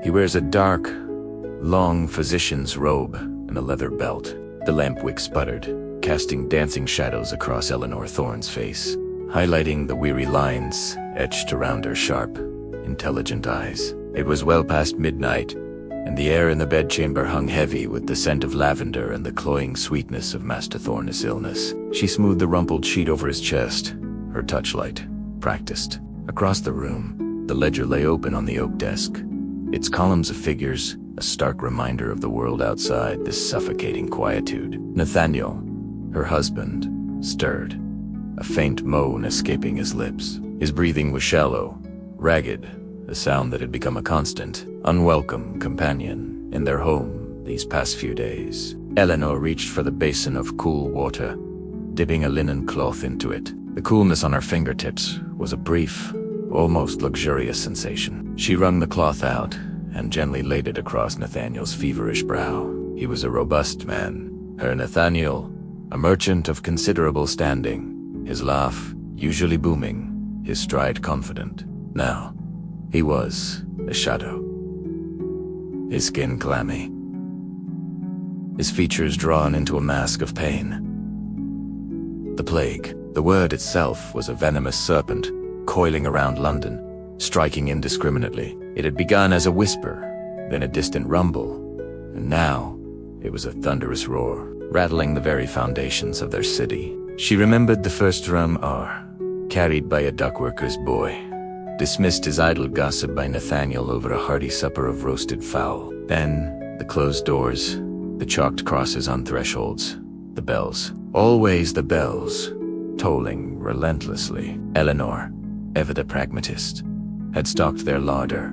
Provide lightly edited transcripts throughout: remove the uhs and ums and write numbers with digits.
He wears a dark, long physician's robe and a leather belt. The lamp wick sputtered, casting dancing shadows across Eleanor Thorne's face, highlighting the weary lines etched around her sharp, intelligent eyes. It was well past midnight, and the air in the bedchamber hung heavy with the scent of lavender and the cloying sweetness of Master Thorne's illness. She smoothed the rumpled sheet over his chest, her touch light, practiced. Across the room, the ledger lay open on the oak desk, its columns of figures a stark reminder of the world outside this suffocating quietude. Nathaniel, her husband, stirred, a faint moan escaping his lips. His breathing was shallow, ragged, a sound that had become a constant, unwelcome companion in their home these past few days. Eleanor reached for the basin of cool water, dipping a linen cloth into it. The coolness on her fingertips was a brief, almost luxurious sensation. She wrung the cloth out and gently laid it across Nathaniel's feverish brow. He was a robust man, her Nathaniel, a merchant of considerable standing, his laugh usually booming, his stride confident. Now, he was a shadow, his skin clammy, his features drawn into a mask of pain. The plague, the word itself, was a venomous serpent, coiling around London, striking indiscriminately. It had begun as a whisper, then a distant rumble, and now it was a thunderous roar, rattling the very foundations of their city. She remembered the first drum hour, carried by a dockworker's boy, dismissed his idle gossip by Nathaniel over a hearty supper of roasted fowl. Then the closed doors, the chalked crosses on thresholds, the bells, always the bells, tolling relentlessly. Eleanor, ever the pragmatist, had stocked their larder,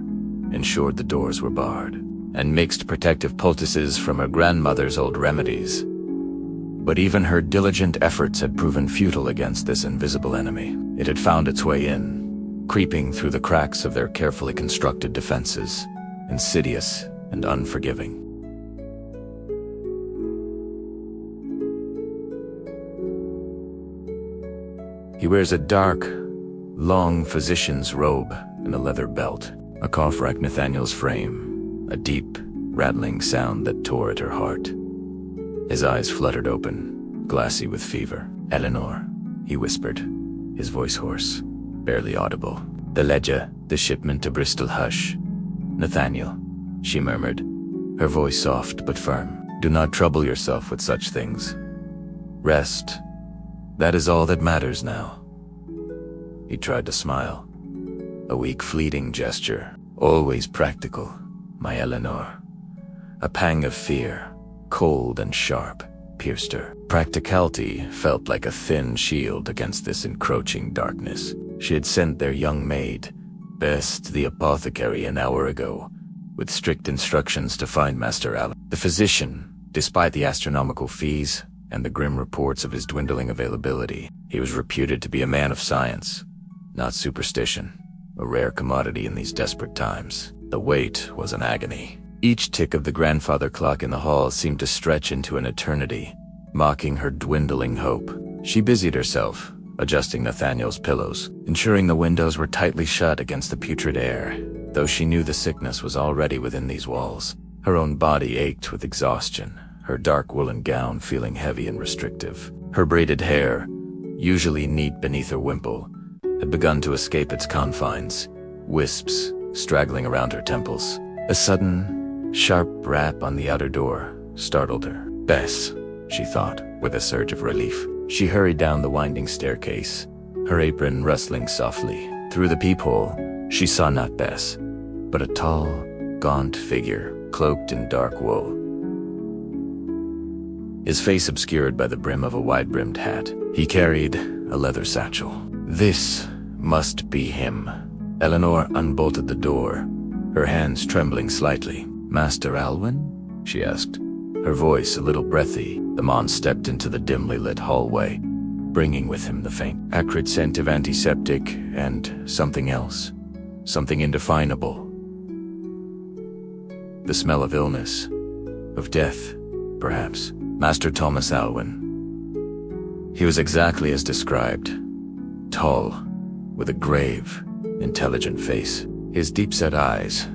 ensured the doors were barred, and mixed protective poultices from her grandmother's old remedies. But even her diligent efforts had proven futile against this invisible enemy. It had found its way in, creeping through the cracks of their carefully constructed defenses, insidious and unforgiving. He wears a dark, long physician's robe and a leather belt. A cough racked Nathaniel's frame, a deep, rattling sound that tore at her heart. His eyes fluttered open, glassy with fever. "Eleanor," he whispered, his voice hoarse, barely audible. "The ledger, the shipment to Bristol, hush." "Nathaniel," she murmured, her voice soft but firm. "Do not trouble yourself with such things. Rest. That is all that matters now." He tried to smile. A weak, fleeting gesture, always practical, my Eleanor. A pang of fear, cold and sharp, pierced her. Practicality felt like a thin shield against this encroaching darkness. She had sent their young maid, Bess, to the apothecary an hour ago, with strict instructions to find Master Allen. The physician, despite the astronomical fees and the grim reports of his dwindling availability, he was reputed to be a man of science, not superstition, a rare commodity in these desperate times. The wait was an agony. Each tick of the grandfather clock in the hall seemed to stretch into an eternity, mocking her dwindling hope. She busied herself, adjusting Nathaniel's pillows, ensuring the windows were tightly shut against the putrid air, though she knew the sickness was already within these walls. Her own body ached with exhaustion, her dark woolen gown feeling heavy and restrictive. Her braided hair, usually neat beneath her wimple, had begun to escape its confines, wisps straggling around her temples. A sudden, sharp rap on the outer door startled her. "Bess," she thought, with a surge of relief. She hurried down the winding staircase, her apron rustling softly. Through the peephole, she saw not Bess, but a tall, gaunt figure cloaked in dark wool, his face obscured by the brim of a wide-brimmed hat. He carried a leather satchel. This must be him. Eleanor unbolted the door, her hands trembling slightly. "Master Alwyn?" she asked, her voice a little breathy. The man stepped into the dimly lit hallway, bringing with him the faint, acrid scent of antiseptic and something else, something indefinable. The smell of illness, of death, perhaps. Master Thomas Alwyn. He was exactly as described, tall, with a grave, intelligent face. His deep-set eyes,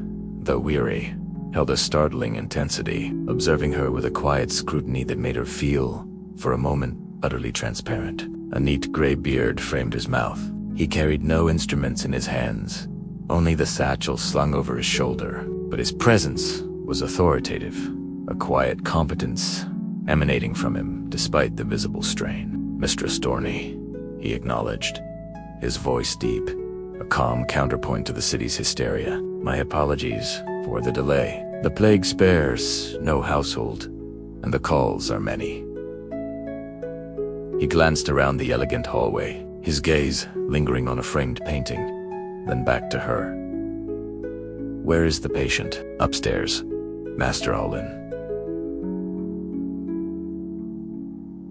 though weary, held a startling intensity, observing her with a quiet scrutiny that made her feel, for a moment, utterly transparent. A neat gray beard framed his mouth. He carried no instruments in his hands, only the satchel slung over his shoulder. But his presence was authoritative, a quiet competence emanating from him despite the visible strain. "Mistress Storney," he acknowledged, his voice deep, a calm counterpoint to the city's hysteria. "My apologies for the delay. The plague spares no household, and the calls are many." He glanced around the elegant hallway, his gaze lingering on a framed painting, then back to her. "Where is the patient?" "Upstairs, Master Alwyn."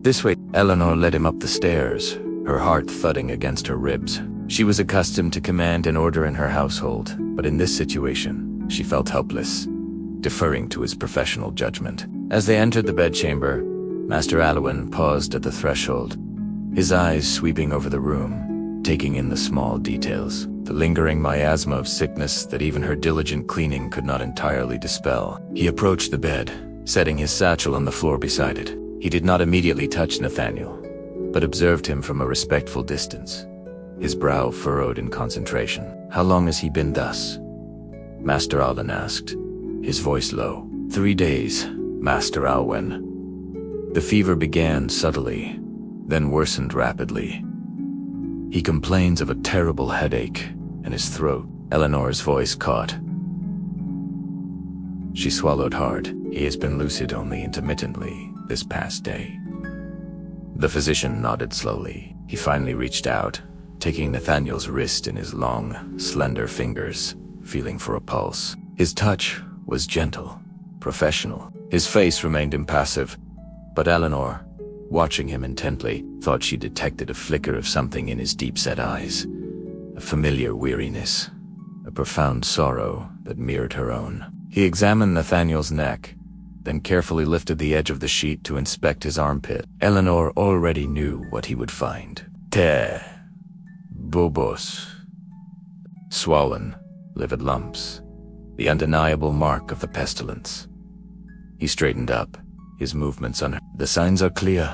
"This way." Eleanor led him up the stairs, her heart thudding against her ribs. She was accustomed to command and order in her household, but in this situation, she felt helpless, deferring to his professional judgment. As they entered the bedchamber, Master Alwyn paused at the threshold, his eyes sweeping over the room, taking in the small details, the lingering miasma of sickness that even her diligent cleaning could not entirely dispel. He approached the bed, setting his satchel on the floor beside it. He did not immediately touch Nathaniel, but observed him from a respectful distance, his brow furrowed in concentration. "How long has he been thus?" Master Alwyn asked, his voice low. 3 days, Master Alwyn." The fever began subtly, then worsened rapidly. "He complains of a terrible headache in his throat." Eleanor's voice caught. She swallowed hard. "He has been lucid only intermittently this past day." The physician nodded slowly. He finally reached out, taking Nathaniel's wrist in his long, slender fingers, feeling for a pulse. His touch was gentle, professional. His face remained impassive, but Eleanor, watching him intently, thought she detected a flicker of something in his deep-set eyes, a familiar weariness, a profound sorrow that mirrored her own. He examined Nathaniel's neck, then carefully lifted the edge of the sheet to inspect his armpit. Eleanor already knew what he would find. Bubos. Swollen, livid lumps, the undeniable mark of the pestilence. He straightened up, his movements "The signs are clear,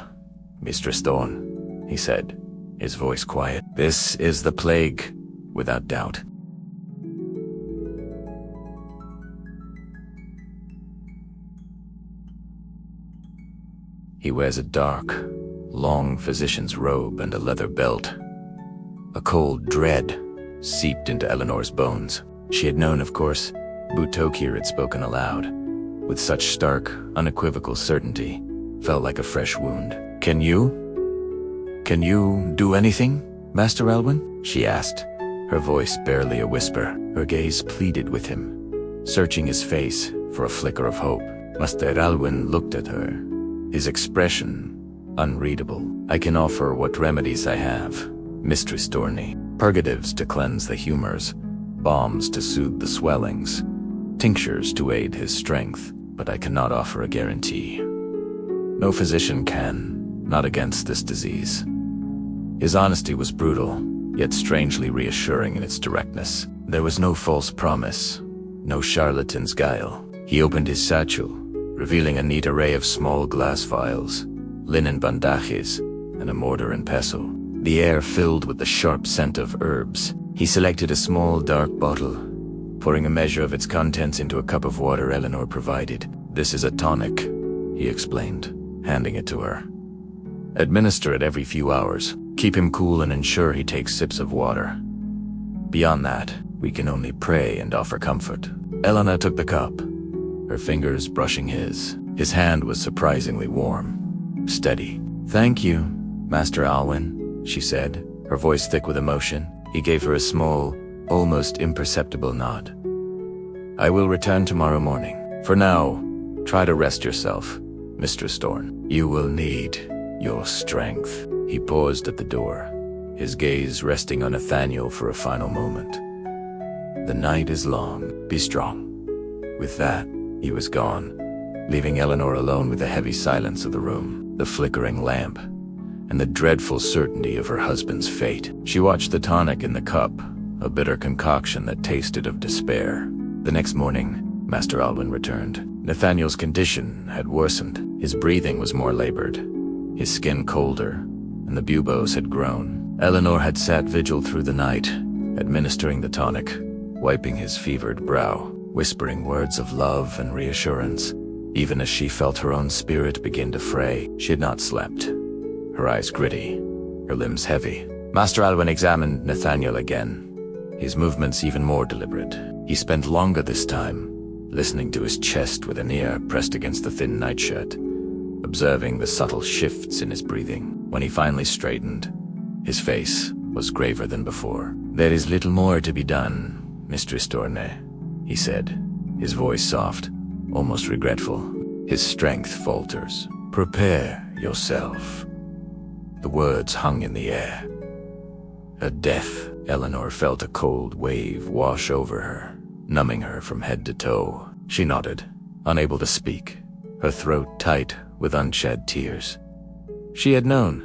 Mistress Thorne," he said, his voice quiet. "This is the plague, without doubt." He wears a dark, long physician's robe and a leather belt. A cold dread seeped into Eleanor's bones. She had known, of course, Butokir had spoken aloud, with such stark, unequivocal certainty, felt like a fresh wound. Can you do anything, Master Alwyn?" she asked, her voice barely a whisper. Her gaze pleaded with him, searching his face for a flicker of hope. Master Alwyn looked at her, his expression unreadable. "I can offer what remedies I have, Mistress Storney. Purgatives to cleanse the humors, balms to soothe the swellings, tinctures to aid his strength, but I cannot offer a guarantee. No physician can, not against this disease." His honesty was brutal, yet strangely reassuring in its directness. There was no false promise, no charlatan's guile. He opened his satchel, revealing a neat array of small glass vials, linen bandajes, and a mortar and pestle. The air filled with the sharp scent of herbs. He selected a small, dark bottle, pouring a measure of its contents into a cup of water Eleanor provided. "This is a tonic," he explained, handing it to her. "Administer it every few hours. Keep him cool and ensure he takes sips of water. Beyond that, we can only pray and offer comfort." Eleanor took the cup, her fingers brushing his. His hand was surprisingly warm, steady. "Thank you, Master Alwyn," she said, her voice thick with emotion. He gave her a small, almost imperceptible nod. "I will return tomorrow morning. For now, try to rest yourself, Mistress Thorne. You will need your strength." He paused at the door, his gaze resting on Nathaniel for a final moment. "The night is long. Be strong." With that, he was gone, leaving Eleanor alone with the heavy silence of the room, the flickering lamp, and the dreadful certainty of her husband's fate. She watched the tonic in the cup, a bitter concoction that tasted of despair. The next morning, Master Alwyn returned. Nathaniel's condition had worsened. His breathing was more labored, his skin colder, and the buboes had grown. Eleanor had sat vigil through the night, administering the tonic, wiping his fevered brow, whispering words of love and reassurance. Even as she felt her own spirit begin to fray, she had not slept. Her eyes gritty, her limbs heavy. Master Alwyn examined Nathaniel again, his movements even more deliberate. He spent longer this time, listening to his chest with an ear pressed against the thin nightshirt, observing the subtle shifts in his breathing. When he finally straightened, his face was graver than before. "There is little more to be done, Mistress Tournay," he said, his voice soft, almost regretful. His strength falters. "Prepare yourself." The words hung in the air. A death. Eleanor felt a cold wave wash over her, numbing her from head to toe. She nodded, unable to speak, her throat tight with unshed tears. She had known.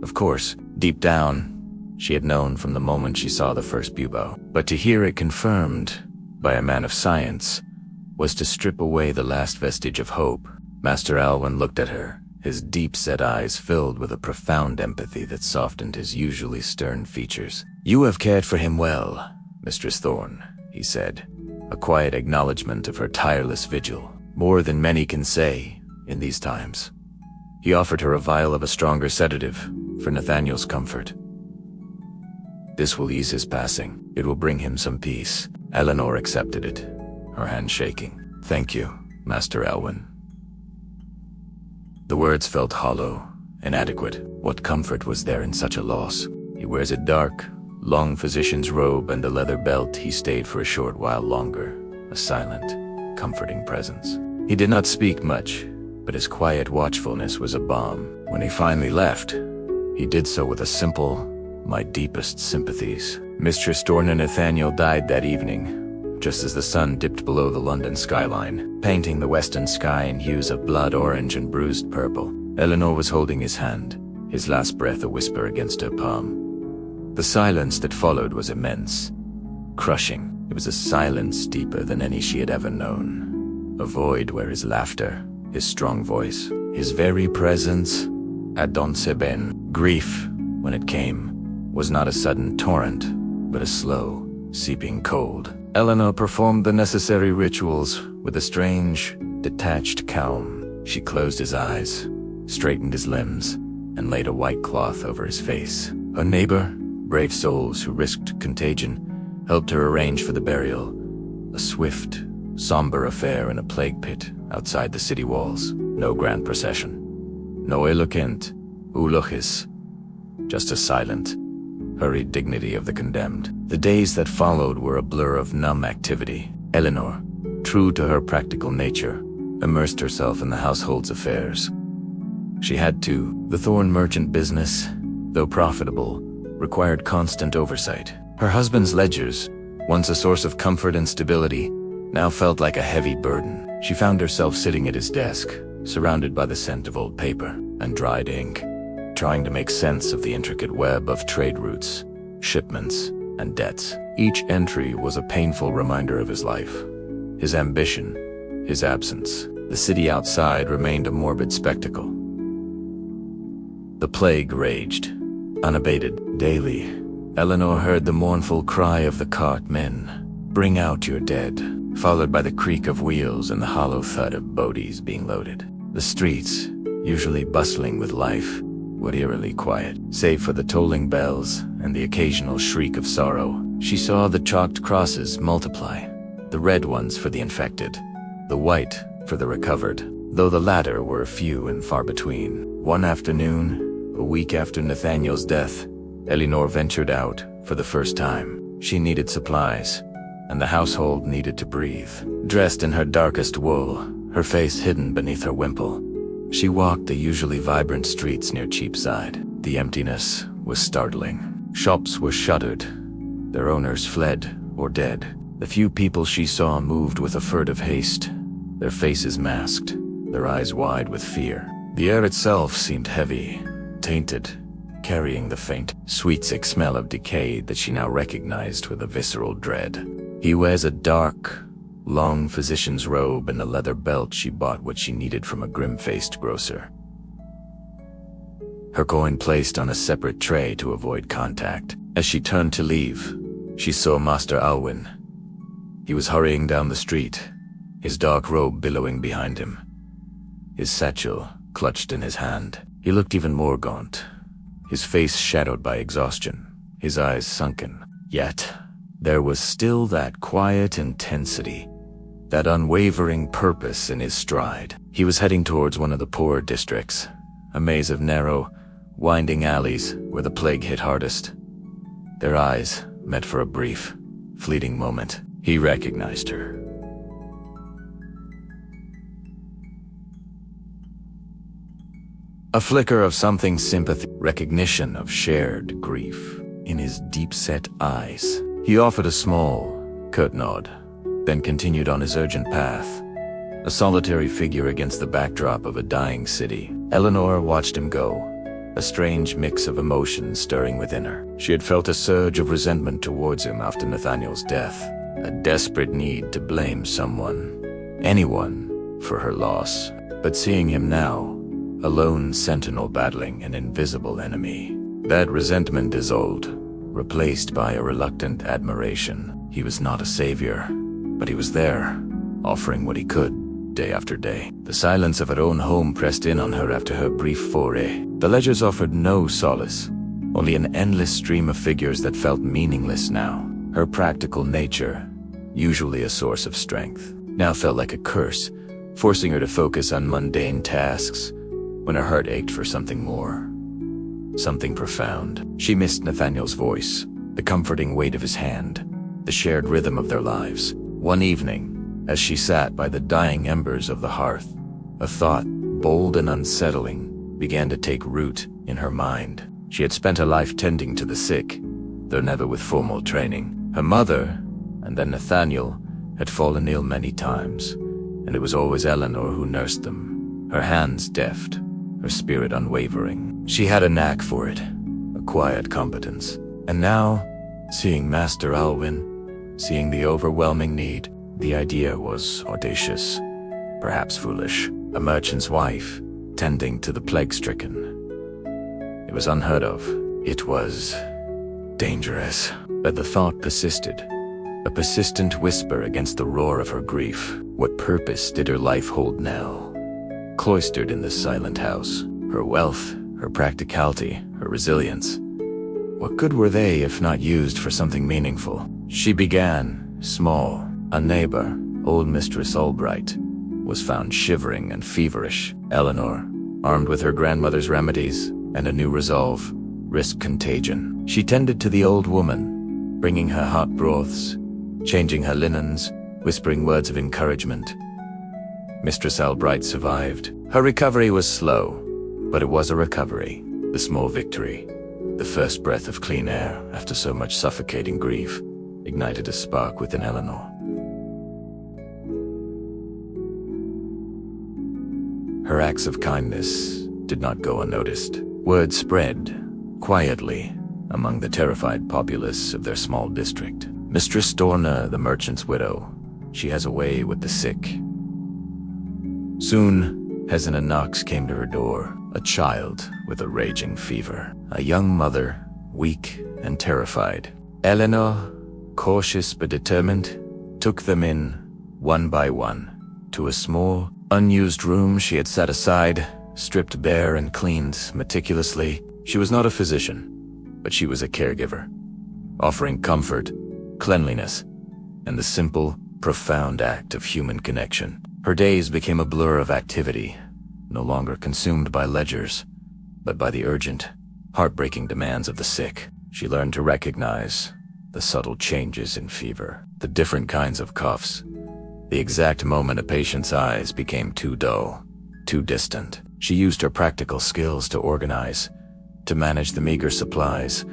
Of course, deep down, she had known from the moment she saw the first bubo. But to hear it confirmed by a man of science was to strip away the last vestige of hope. Master Alwyn looked at her, his deep-set eyes filled with a profound empathy that softened his usually stern features. "You have cared for him well, Mistress Thorne," he said, a quiet acknowledgement of her tireless vigil, more than many can say in these times. He offered her a vial of a stronger sedative for Nathaniel's comfort. "This will ease his passing. It will bring him some peace." Eleanor accepted it, her hand shaking. "Thank you, Master Alwyn." The words felt hollow, inadequate. What comfort was there in such a loss? He wears a dark, long physician's robe and a leather belt. He stayed for a short while longer, a silent, comforting presence. He did not speak much, but his quiet watchfulness was a balm. When he finally left, he did so with a simple, "My deepest sympathies." Mistress Dorna Nathaniel died that evening, just as the sun dipped below the London skyline, painting the western sky in hues of blood orange and bruised purple. Eleanor was holding his hand, his last breath a whisper against her palm. The silence that followed was immense, crushing. It was a silence deeper than any she had ever known. A void where his laughter, his strong voice, his very presence had done seben. Grief, when it came, was not a sudden torrent, but a slow, seeping cold. Eleanor performed the necessary rituals with a strange, detached calm. She closed his eyes, straightened his limbs, and laid a white cloth over his face. Her neighbor, brave souls who risked contagion, helped her arrange for the burial. A swift, somber affair in a plague pit outside the city walls. No grand procession. No eloquent eulogies. Just a silent, hurried dignity of the condemned. The days that followed were a blur of numb activity. Eleanor, true to her practical nature, immersed herself in the household's affairs. She had to. The Thorne merchant business, though profitable, required constant oversight. Her husband's ledgers, once a source of comfort and stability, now felt like a heavy burden. She found herself sitting at his desk, surrounded by the scent of old paper and dried ink, trying to make sense of the intricate web of trade routes, shipments, and debts. Each entry was a painful reminder of his life, his ambition, his absence. The city outside remained a morbid spectacle. The plague raged, unabated. Daily, Eleanor heard the mournful cry of the cart men, "Bring out your dead," followed by the creak of wheels and the hollow thud of bodies being loaded. The streets, usually bustling with life, were eerily quiet, save for the tolling bells and the occasional shriek of sorrow. She saw the chalked crosses multiply, the red ones for the infected, the white for the recovered, though the latter were few and far between. One afternoon, a week after Nathaniel's death, Eleanor ventured out for the first time. She needed supplies, and the household needed to breathe. Dressed in her darkest wool, her face hidden beneath her wimple, she walked the usually vibrant streets near Cheapside. The emptiness was startling. Shops were shuttered, their owners fled or dead. The few people she saw moved with a furtive haste, their faces masked, their eyes wide with fear. The air itself seemed heavy, tainted, carrying the faint, sweet-sick smell of decay that she now recognized with a visceral dread. "He wears a dark, long physician's robe and a leather belt, she bought what she needed from a grim-faced grocer. Her coin placed on a separate tray to avoid contact. As she turned to leave, she saw Master Alwyn. He was hurrying down the street, his dark robe billowing behind him, his satchel clutched in his hand. He looked even more gaunt, his face shadowed by exhaustion, his eyes sunken. Yet, there was still that quiet intensity, that unwavering purpose in his stride. He was heading towards one of the poorer districts, a maze of narrow, winding alleys where the plague hit hardest. Their eyes met for a brief, fleeting moment. He recognized her. A flicker of something sympathy, recognition of shared grief in his deep-set eyes. He offered a small, curt nod, then continued on his urgent path, a solitary figure against the backdrop of a dying city. Eleanor watched him go, a strange mix of emotions stirring within her. She had felt a surge of resentment towards him after Nathaniel's death, a desperate need to blame someone, anyone, for her loss. But seeing him now, a lone sentinel battling an invisible enemy, that resentment dissolved, replaced by a reluctant admiration. He was not a savior, but he was there, offering what he could, day after day. The silence of her own home pressed in on her after her brief foray. The ledgers offered no solace, only an endless stream of figures that felt meaningless now. Her practical nature, usually a source of strength, now felt like a curse, forcing her to focus on mundane tasks when her heart ached for something more, something profound. She missed Nathaniel's voice, the comforting weight of his hand, the shared rhythm of their lives. One evening, as she sat by the dying embers of the hearth, a thought, bold and unsettling, began to take root in her mind. She had spent her life tending to the sick, though never with formal training. Her mother, and then Nathaniel, had fallen ill many times, and it was always Eleanor who nursed them, her hands deft, her spirit unwavering. She had a knack for it, a quiet competence. And now, seeing Master Alwyn, seeing the overwhelming need, the idea was audacious, perhaps foolish. A merchant's wife, tending to the plague-stricken. It was unheard of. It was dangerous. But the thought persisted, a persistent whisper against the roar of her grief. What purpose did her life hold now? Cloistered in this silent house, her wealth, her practicality, her resilience, what good were they if not used for something meaningful? She began, small. A neighbor, old Mistress Albright, was found shivering and feverish. Eleanor, armed with her grandmother's remedies and a new resolve, risked contagion. She tended to the old woman, bringing her hot broths, changing her linens, whispering words of encouragement. Mistress Albright survived. Her recovery was slow, but it was a recovery, the small victory. The first breath of clean air after so much suffocating grief ignited a spark within Eleanor. Her acts of kindness did not go unnoticed. Word spread, quietly, among the terrified populace of their small district. Mistress Dorna, the merchant's widow, she has a way with the sick. Soon, Hesina Knox came to her door, a child with a raging fever. A young mother, weak and terrified. Eleanor, cautious but determined, took them in, one by one, to a small, unused room she had set aside, stripped bare and cleaned meticulously. She was not a physician, but she was a caregiver, offering comfort, cleanliness, and the simple, profound act of human connection. Her days became a blur of activity, no longer consumed by ledgers, but by the urgent, heartbreaking demands of the sick. She learned to recognize the subtle changes in fever, the different kinds of coughs, the exact moment a patient's eyes became too dull, too distant. She used her practical skills to organize, to manage the meager supplies,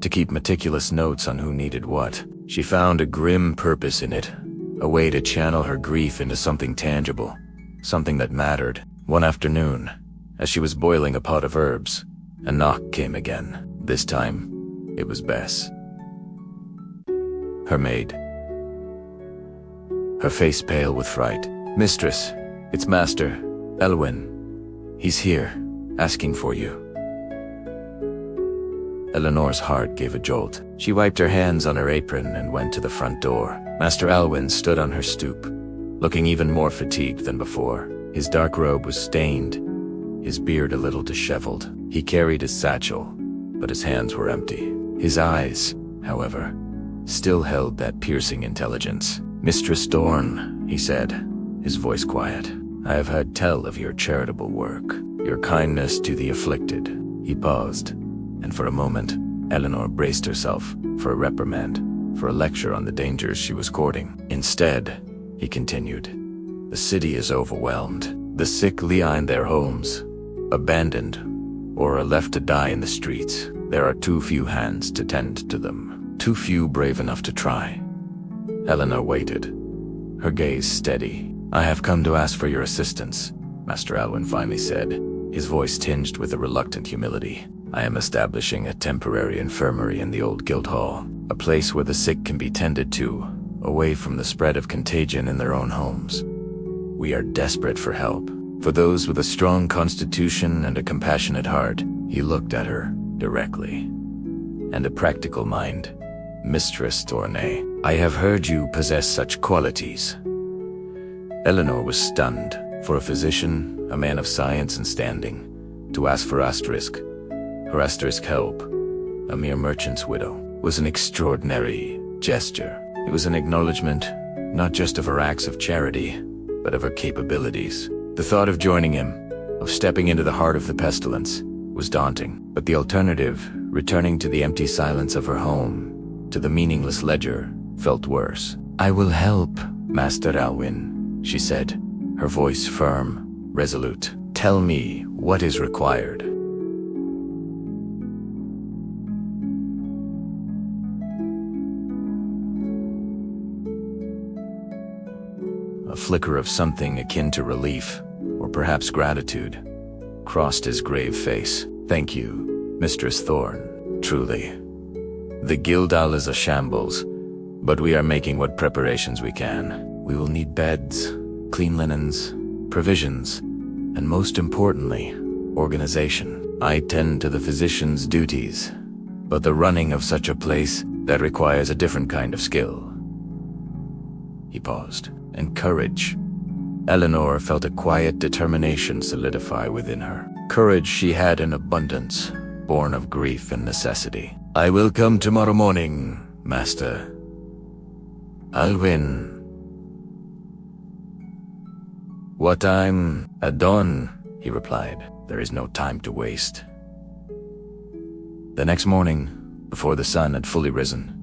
to keep meticulous notes on who needed what. She found a grim purpose in it, a way to channel her grief into something tangible, something that mattered. One afternoon, as she was boiling a pot of herbs, a knock came again. This time, it was Bess, her maid. her face pale with fright. "Mistress, it's Master Elwyn. He's here, asking for you." Eleanor's heart gave a jolt. She wiped her hands on her apron and went to the front door. Master Alwyn stood on her stoop, looking even more fatigued than before. His dark robe was stained, his beard a little disheveled. He carried his satchel, but his hands were empty. His eyes, however, still held that piercing intelligence. "Mistress Dorn," he said, his voice quiet, "I have heard tell of your charitable work, your kindness to the afflicted." He paused, and for a moment, Eleanor braced herself for a reprimand, for a lecture on the dangers she was courting. "Instead," he continued, "the city is overwhelmed. The sick lie in their homes, abandoned, or are left to die in the streets. There are too few hands to tend to them, too few brave enough to try." Eleanor waited, her gaze steady. "I have come to ask for your assistance," Master Alwyn finally said, his voice tinged with a reluctant humility. "I am establishing a temporary infirmary in the old Guildhall, a place where the sick can be tended to, away from the spread of contagion in their own homes. We are desperate for help, for those with a strong constitution and a compassionate heart." He looked at her directly. "And a practical mind, Mistress Tournay. I have heard you possess such qualities." Eleanor was stunned. For a physician, a man of science and standing, to ask for her asterisk help, a mere merchant's widow, was an extraordinary gesture. It was an acknowledgement, not just of her acts of charity, but of her capabilities. The thought of joining him, of stepping into the heart of the pestilence, was daunting. But the alternative, returning to the empty silence of her home, to the meaningless ledger, felt worse. "I will help, Master Alwyn," she said, her voice firm, resolute. "Tell me what is required." A flicker of something akin to relief, or perhaps gratitude, crossed his grave face. "Thank you, Mistress Thorne. Truly. The Guildhall is a shambles, but we are making what preparations we can. We will need beds, clean linens, provisions, and most importantly, organization. I tend to the physician's duties, but the running of such a place, that requires a different kind of skill." He paused. "And courage." Eleanor felt a quiet determination solidify within her. Courage she had in abundance, born of grief and necessity. "I will come tomorrow morning, Master Alwyn." "What time?" "At dawn," he replied. "There is no time to waste." The next morning, before the sun had fully risen,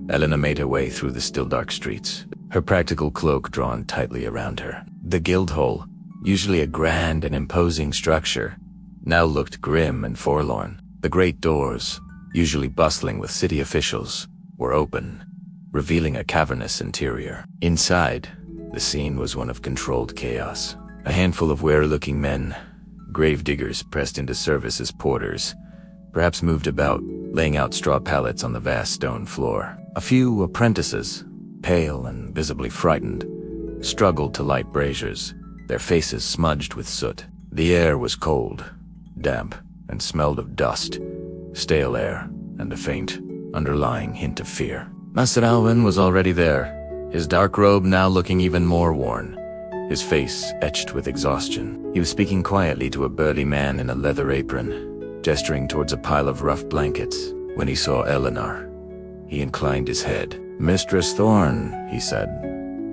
Eleanor made her way through the still dark streets, her practical cloak drawn tightly around her. The Guildhall, usually a grand and imposing structure, now looked grim and forlorn. The great doors, usually bustling with city officials, were open, revealing a cavernous interior. Inside, the scene was one of controlled chaos. A handful of weary-looking men, gravediggers pressed into service as porters, perhaps moved about, laying out straw pallets on the vast stone floor. A few apprentices, pale and visibly frightened, struggled to light braziers, their faces smudged with soot. The air was cold, damp, and smelled of dust, stale air, and a faint, underlying hint of fear. Master Alwyn was already there, his dark robe now looking even more worn, his face etched with exhaustion. He was speaking quietly to a burly man in a leather apron, gesturing towards a pile of rough blankets. When he saw Eleanor, he inclined his head. "Mistress Thorne," he said,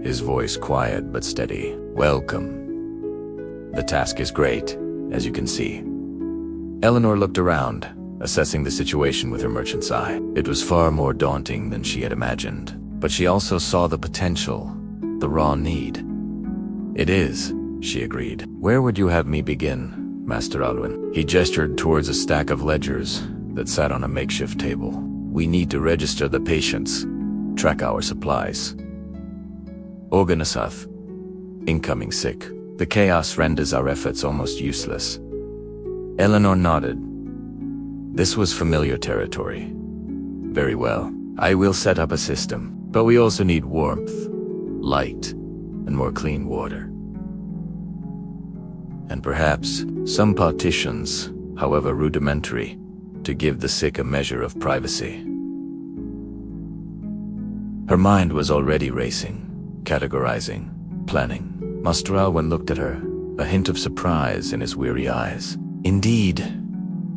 his voice quiet but steady. "Welcome. The task is great, as you can see." Eleanor looked around, assessing the situation with her merchant's eye. It was far more daunting than she had imagined, but she also saw the potential, the raw need. "It is," she agreed. "Where would you have me begin, Master Alwyn?" He gestured towards a stack of ledgers that sat on a makeshift table. "We need to register the patients, track our supplies. Organisath, incoming sick. The chaos renders our efforts almost useless." Eleanor nodded. This was familiar territory. "Very well. I will set up a system, but we also need warmth, light, and more clean water. And perhaps some partitions, however rudimentary, to give the sick a measure of privacy. Her mind was already racing, categorizing, planning. Master Alwyn looked at her, a hint of surprise in his weary eyes. "Indeed,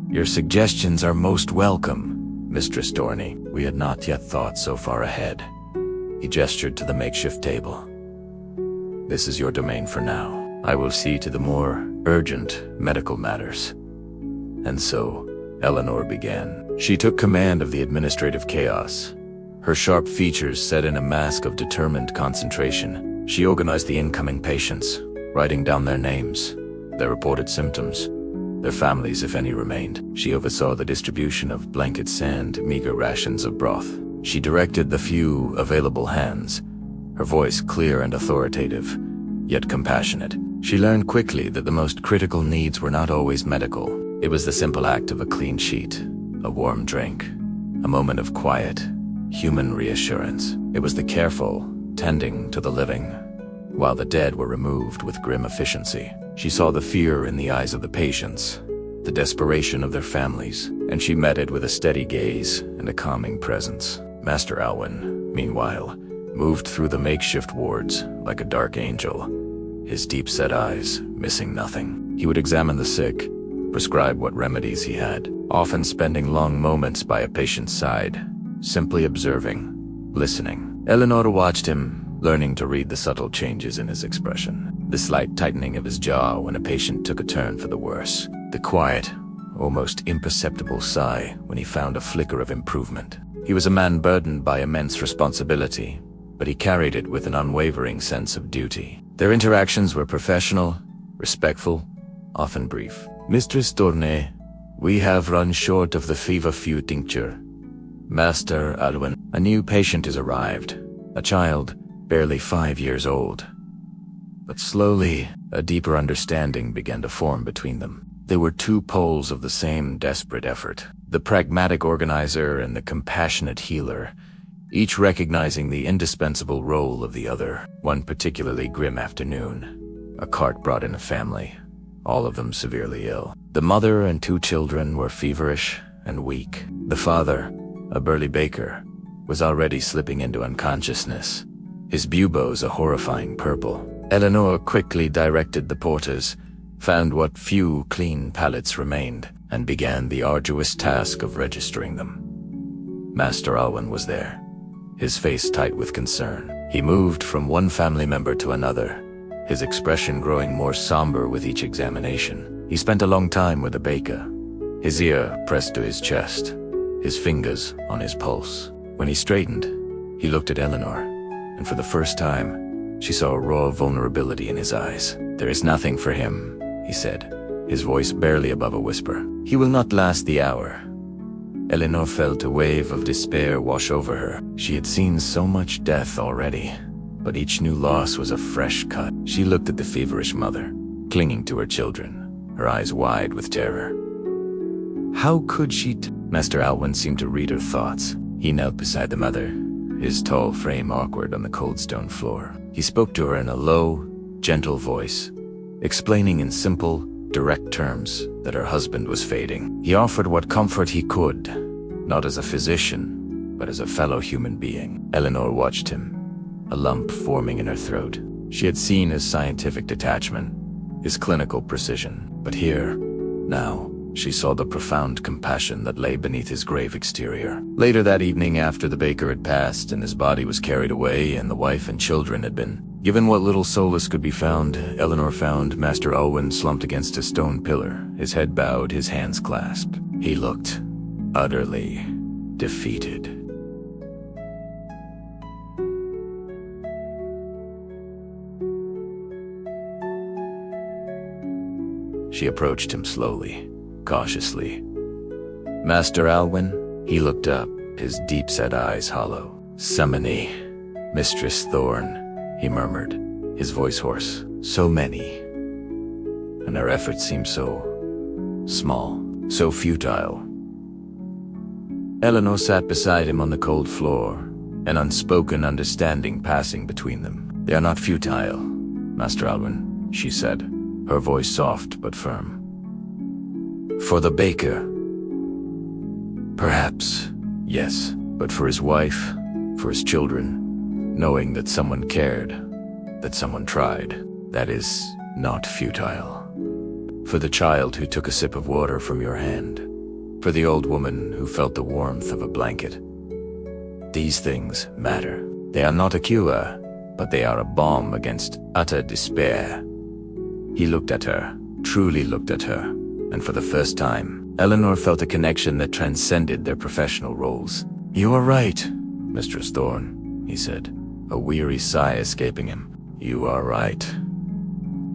your suggestions are most welcome, Mistress Dorney. We had not yet thought so far ahead." He gestured to the makeshift table. "This is your domain for now. I will see to the more urgent medical matters." And so, Eleanor began. She took command of the administrative chaos. Her sharp features set in a mask of determined concentration. She organized the incoming patients, writing down their names, their reported symptoms, their families if any remained. She oversaw the distribution of blankets and meager rations of broth. She directed the few available hands, her voice clear and authoritative, yet compassionate. She learned quickly that the most critical needs were not always medical. It was the simple act of a clean sheet, a warm drink, a moment of quiet, human reassurance. It was the careful tending to the living, while the dead were removed with grim efficiency. She saw the fear in the eyes of the patients, the desperation of their families, and she met it with a steady gaze and a calming presence. Master Alwyn, meanwhile, moved through the makeshift wards like a dark angel, his deep-set eyes missing nothing. He would examine the sick, prescribe what remedies he had, often spending long moments by a patient's side, simply observing, listening. Eleanor watched him, learning to read the subtle changes in his expression. The slight tightening of his jaw when a patient took a turn for the worse. The quiet, almost imperceptible sigh when he found a flicker of improvement. He was a man burdened by immense responsibility, but he carried it with an unwavering sense of duty. Their interactions were professional, respectful, often brief. "Mistress Dorney, we have run short of the fever-few tincture. Master Alwyn, a new patient has arrived, a child barely 5 years old." But slowly, a deeper understanding began to form between them. They were two poles of the same desperate effort, the pragmatic organizer and the compassionate healer, each recognizing the indispensable role of the other. One particularly grim afternoon, a cart brought in a family, all of them severely ill. The mother and 2 children were feverish and weak. The father, a burly baker, was already slipping into unconsciousness, his buboes a horrifying purple. Eleanor quickly directed the porters, found what few clean pallets remained, and began the arduous task of registering them. Master Alwyn was there, his face tight with concern. He moved from one family member to another, his expression growing more somber with each examination. He spent a long time with the baker, his ear pressed to his chest, his fingers on his pulse. When he straightened, he looked at Eleanor, and for the first time, she saw a raw vulnerability in his eyes. "There is nothing for him," he said, his voice barely above a whisper. "He will not last the hour." Eleanor felt a wave of despair wash over her. She had seen so much death already, but each new loss was a fresh cut. She looked at the feverish mother, clinging to her children, her eyes wide with terror. How could she Master Alwyn seemed to read her thoughts. He knelt beside the mother, his tall frame awkward on the cold stone floor. He spoke to her in a low, gentle voice, explaining in simple, direct terms that her husband was fading. He offered what comfort he could, not as a physician, but as a fellow human being. Eleanor watched him, a lump forming in her throat. She had seen his scientific detachment, his clinical precision, but here, now, she saw the profound compassion that lay beneath his grave exterior. Later that evening, after the baker had passed and his body was carried away and the wife and children had been given what little solace could be found, Eleanor found Master Alwyn slumped against a stone pillar, his head bowed, his hands clasped. He looked utterly defeated. She approached him slowly, cautiously. "Master Alwyn?" He looked up, his deep-set eyes hollow. "Summony, Mistress Thorne," he murmured, his voice hoarse. "So many. And our efforts seem so small, so futile." Eleanor sat beside him on the cold floor, an unspoken understanding passing between them. "They are not futile, Master Alwyn," she said, her voice soft but firm. "For the baker, perhaps, yes, but for his wife, for his children, knowing that someone cared, that someone tried, that is not futile. For the child who took a sip of water from your hand, for the old woman who felt the warmth of a blanket. These things matter. They are not a cure, but they are a balm against utter despair." He looked at her, truly looked at her, and for the first time, Eleanor felt a connection that transcended their professional roles. "You are right, Mistress Thorne," he said, a weary sigh escaping him. "You are right.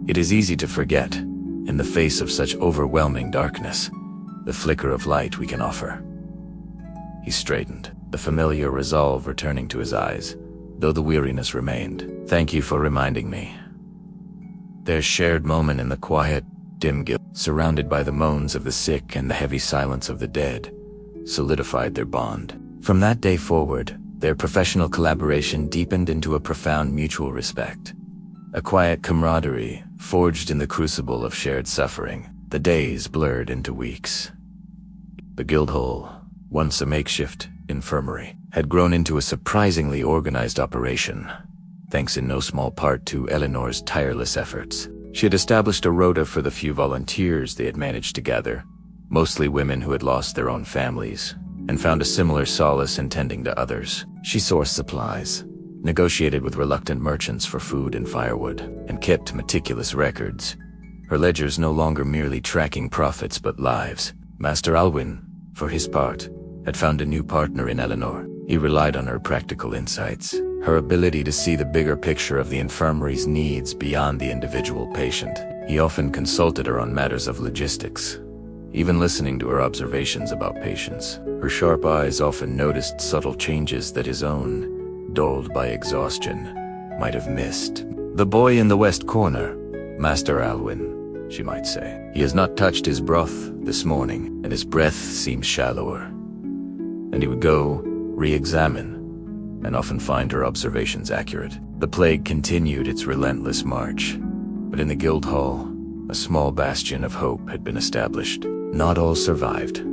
It is easy to forget, in the face of such overwhelming darkness, the flicker of light we can offer." He straightened, the familiar resolve returning to his eyes, though the weariness remained. "Thank you for reminding me." Their shared moment in the quiet, dim guild, surrounded by the moans of the sick and the heavy silence of the dead, solidified their bond. From that day forward, their professional collaboration deepened into a profound mutual respect. A quiet camaraderie forged in the crucible of shared suffering. The days blurred into weeks. The Guildhall, once a makeshift infirmary, had grown into a surprisingly organized operation, thanks in no small part to Eleanor's tireless efforts. She had established a rota for the few volunteers they had managed to gather, mostly women who had lost their own families, and found a similar solace in tending to others. She sourced supplies, negotiated with reluctant merchants for food and firewood, and kept meticulous records, her ledgers no longer merely tracking profits but lives. Master Alwyn, for his part, had found a new partner in Eleanor. He relied on her practical insights, her ability to see the bigger picture of the infirmary's needs beyond the individual patient. He often consulted her on matters of logistics, even listening to her observations about patients. Her sharp eyes often noticed subtle changes that his own, dulled by exhaustion, might have missed. "The boy in the west corner, Master Alwyn," she might say. "He has not touched his broth this morning, and his breath seems shallower." And he would go, re-examine, and often find her observations accurate. The plague continued its relentless march, but in the Guildhall, a small bastion of hope had been established. Not all survived.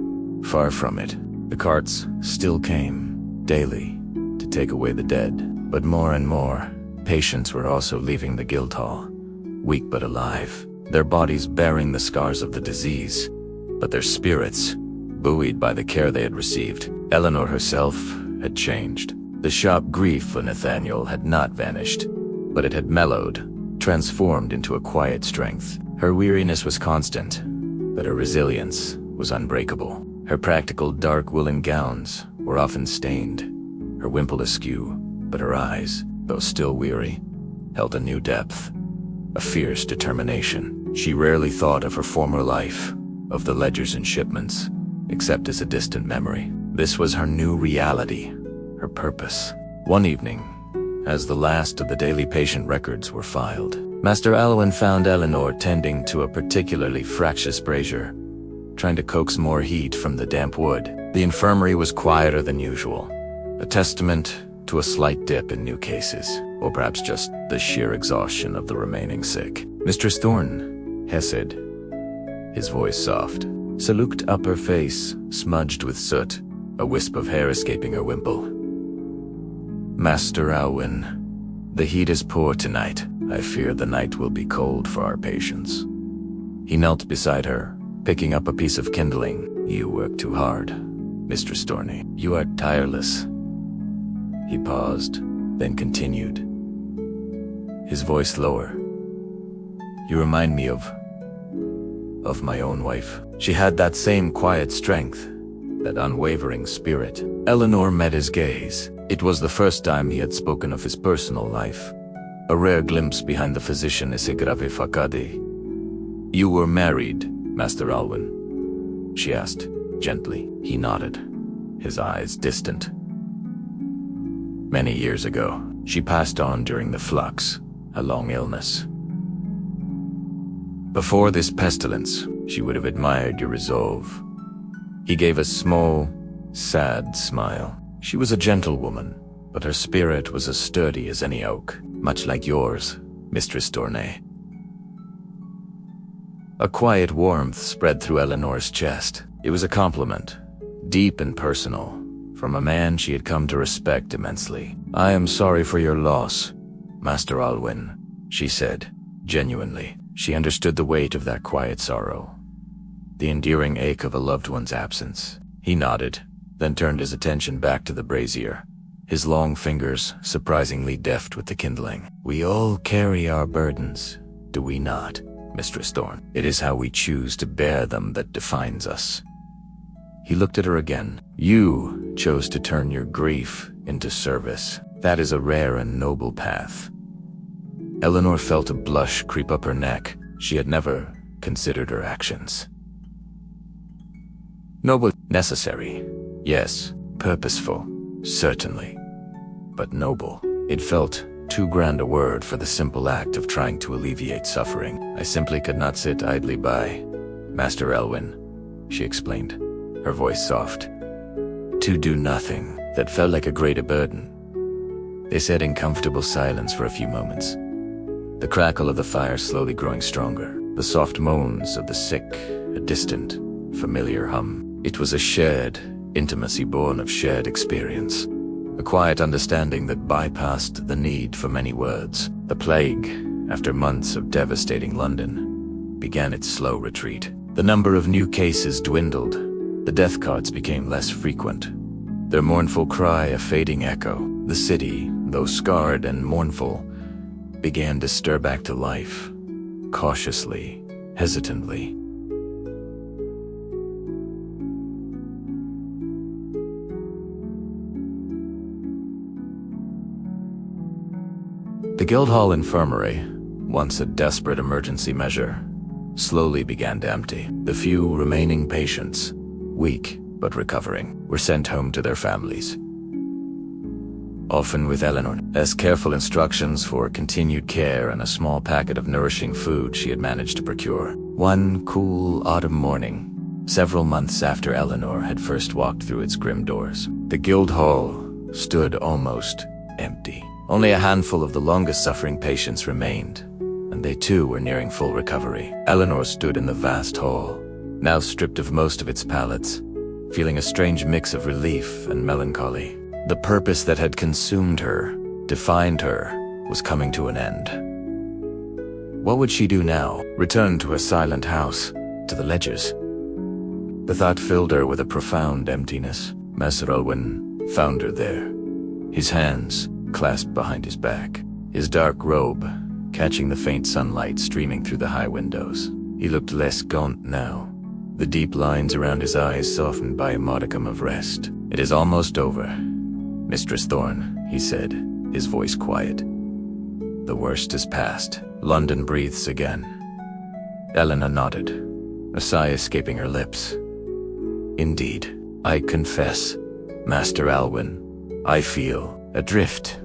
Far from it. The carts still came, daily, to take away the dead. But more and more, patients were also leaving the Guildhall, weak but alive, their bodies bearing the scars of the disease, but their spirits, buoyed by the care they had received. Eleanor herself had changed. The sharp grief for Nathaniel had not vanished, but it had mellowed, transformed into a quiet strength. Her weariness was constant, but her resilience was unbreakable. Her practical dark woolen gowns were often stained, her wimple askew, but her eyes, though still weary, held a new depth, a fierce determination. She rarely thought of her former life, of the ledgers and shipments, except as a distant memory. This was her new reality, her purpose. One evening, as the last of the daily patient records were filed, Master Alwyn found Eleanor tending to a particularly fractious brazier, trying to coax more heat from the damp wood. The infirmary was quieter than usual, a testament to a slight dip in new cases, or perhaps just the sheer exhaustion of the remaining sick. "Mistress Thorne," Hesed, his voice soft, looked up her face, smudged with soot, a wisp of hair escaping her wimple. "Master Alwyn, the heat is poor tonight. I fear the night will be cold for our patients." He knelt beside her, picking up a piece of kindling. "You work too hard, Mistress Thorne. You are tireless." He paused, then continued, his voice lower. "You remind me of my own wife. She had that same quiet strength, that unwavering spirit." Eleanor met his gaze. It was the first time he had spoken of his personal life, a rare glimpse behind the physician Isigrave Fakadi. "You were married, Master Alwyn?" she asked, gently. He nodded, his eyes distant. "Many years ago, she passed on during the flux, a long illness. Before this pestilence, she would have admired your resolve." He gave a small, sad smile. "She was a gentle woman, but her spirit was as sturdy as any oak, much like yours, Mistress Dornay. A quiet warmth spread through Eleanor's chest. It was a compliment, deep and personal, from a man she had come to respect immensely. "I am sorry for your loss, Master Alwyn," she said, genuinely. She understood the weight of that quiet sorrow, the enduring ache of a loved one's absence. He nodded, then turned his attention back to the brazier, his long fingers surprisingly deft with the kindling. "We all carry our burdens, do we not, Mistress Thorne? It is how we choose to bear them that defines us." He looked at her again. "You chose to turn your grief into service. That is a rare and noble path." Eleanor felt a blush creep up her neck. She had never considered her actions. Noble, necessary, yes, purposeful, certainly, but noble. It felt too grand a word for the simple act of trying to alleviate suffering. "I simply could not sit idly by, Master Elwyn," she explained, her voice soft. "To do nothing, that felt like a greater burden." They sat in comfortable silence for a few moments, the crackle of the fire slowly growing stronger, the soft moans of the sick, a distant, familiar hum. It was a shared intimacy born of shared experience, a quiet understanding that bypassed the need for many words. The plague, after months of devastating London, began its slow retreat. The number of new cases dwindled. The death carts became less frequent, their mournful cry a fading echo. The city, though scarred and mournful, began to stir back to life, cautiously, hesitantly. The Guildhall Infirmary, once a desperate emergency measure, slowly began to empty. The few remaining patients, weak but recovering, were sent home to their families, often with Eleanor's careful instructions for continued care and a small packet of nourishing food she had managed to procure. One cool autumn morning, several months after Eleanor had first walked through its grim doors, the Guildhall stood almost empty. Only a handful of the longest-suffering patients remained, and they too were nearing full recovery. Eleanor stood in the vast hall, now stripped of most of its pallets, feeling a strange mix of relief and melancholy. The purpose that had consumed her, defined her, was coming to an end. What would she do now? Return to a silent house, to the ledgers? The thought filled her with a profound emptiness. Master Elwyn found her there, his hands clasped behind his back, his dark robe catching the faint sunlight streaming through the high windows. He looked less gaunt now, the deep lines around his eyes softened by a modicum of rest. "It is almost over, Mistress Thorne," he said, his voice quiet. "The worst is past. London breathes again." Eleanor nodded, a sigh escaping her lips. "Indeed, I confess, Master Alwyn, I feel adrift.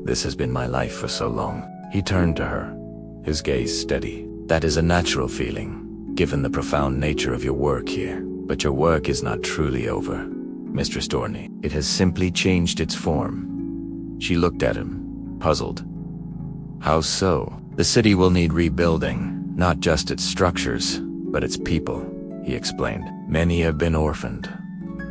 This has been my life for so long." He turned to her, his gaze steady. "That is a natural feeling, given the profound nature of your work here. But your work is not truly over, Mistress Dorney. It has simply changed its form." She looked at him, puzzled. "How so?" "The city will need rebuilding, not just its structures, but its people," he explained. "Many have been orphaned,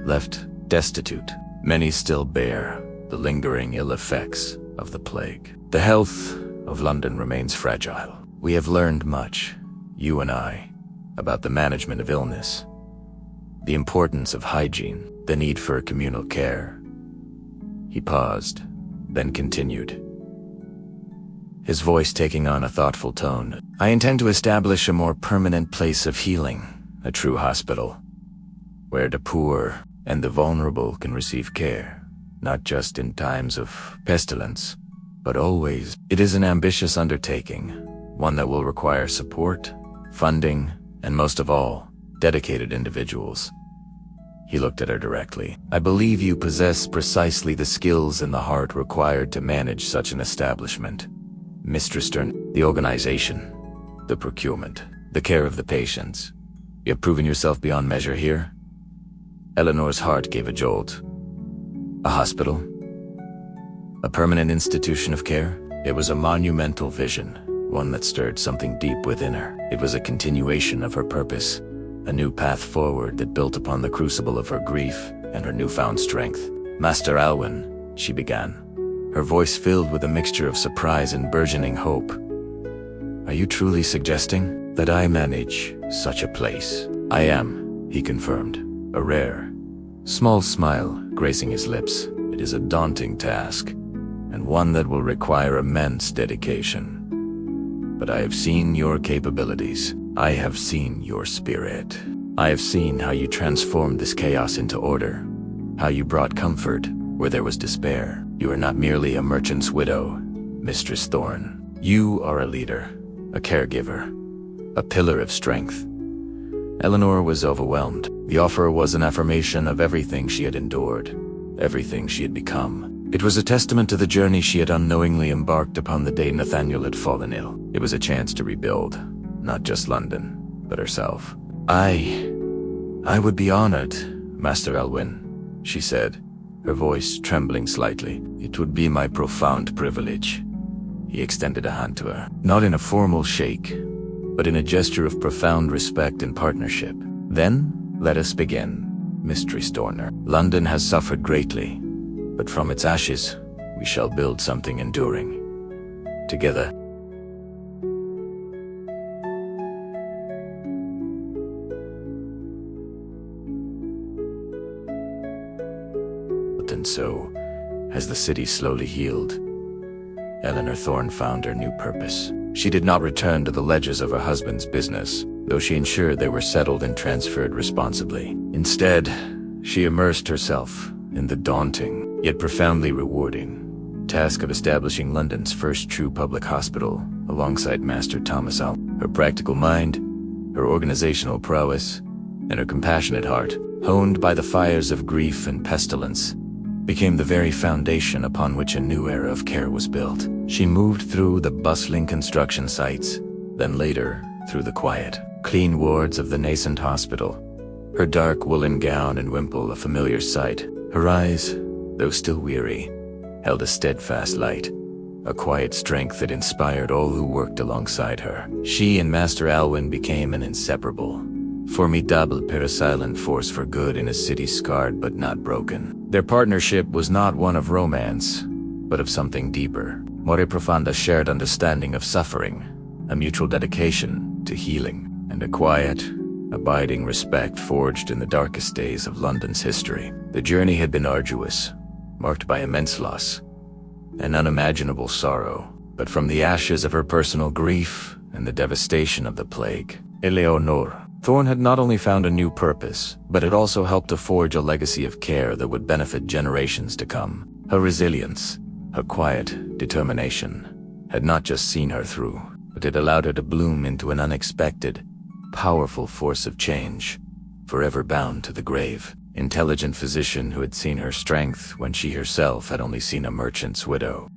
left destitute. Many still bear the lingering ill effects of the plague. The health of London remains fragile. We have learned much, you and I, about the management of illness, the importance of hygiene, the need for communal care." He paused, then continued, his voice taking on a thoughtful tone. "I intend to establish a more permanent place of healing, a true hospital, where the poor and the vulnerable can receive care, not just in times of pestilence, but always. It is an ambitious undertaking, one that will require support, funding, and most of all, dedicated individuals." He looked at her directly. "I believe you possess precisely the skills and the heart required to manage such an establishment, Mistress Stern. The organization, the procurement, the care of the patients. You have proven yourself beyond measure here." Eleanor's heart gave a jolt. "A hospital? A permanent institution of care? It was a monumental vision, one that stirred something deep within her. It was a continuation of her purpose, a new path forward that built upon the crucible of her grief and her newfound strength. Master Alwyn, she began, her voice filled with a mixture of surprise and burgeoning hope. Are you truly suggesting that I manage such a place? I am, he confirmed, a rare, small smile gracing his lips. It is a daunting task, and one that will require immense dedication. But I have seen your capabilities. I have seen your spirit. I have seen how you transformed this chaos into order, how you brought comfort where there was despair. You are not merely a merchant's widow, Mistress Thorne. You are a leader, a caregiver, a pillar of strength. Eleanor was overwhelmed. The offer was an affirmation of everything she had endured, everything she had become. It was a testament to the journey she had unknowingly embarked upon the day Nathaniel had fallen ill. It was a chance to rebuild, not just London, but herself. I would be honored, Master Elwyn, she said, her voice trembling slightly. It would be my profound privilege. He extended a hand to her, not in a formal shake, but in a gesture of profound respect and partnership. Then, let us begin, Mistress Dorner. London has suffered greatly, but from its ashes, we shall build something enduring. Together. And so, as the city slowly healed, Eleanor Thorne found her new purpose. She did not return to the ledgers of her husband's business, though she ensured they were settled and transferred responsibly. Instead, she immersed herself in the daunting, yet profoundly rewarding, task of establishing London's first true public hospital alongside Master Thomas Alwyn. Her practical mind, her organizational prowess, and her compassionate heart, honed by the fires of grief and pestilence, became the very foundation upon which a new era of care was built. She moved through the bustling construction sites, then later through the quiet, clean wards of the nascent hospital, her dark woolen gown and wimple a familiar sight. Her eyes, though still weary, held a steadfast light, a quiet strength that inspired all who worked alongside her. She and Master Alwyn became an inseparable, formidable parasilent force for good in a city scarred but not broken. Their partnership was not one of romance, but of something deeper, more profunda shared understanding of suffering, a mutual dedication to healing, and a quiet, abiding respect forged in the darkest days of London's history. The journey had been arduous, marked by immense loss and unimaginable sorrow, but from the ashes of her personal grief and the devastation of the plague, Eleanor Thorne had not only found a new purpose, but had also helped to forge a legacy of care that would benefit generations to come. Her resilience, her quiet determination, had not just seen her through, but it allowed her to bloom into an unexpected, powerful force of change, forever bound to the grave. Intelligent physician who had seen her strength when she herself had only seen a merchant's widow.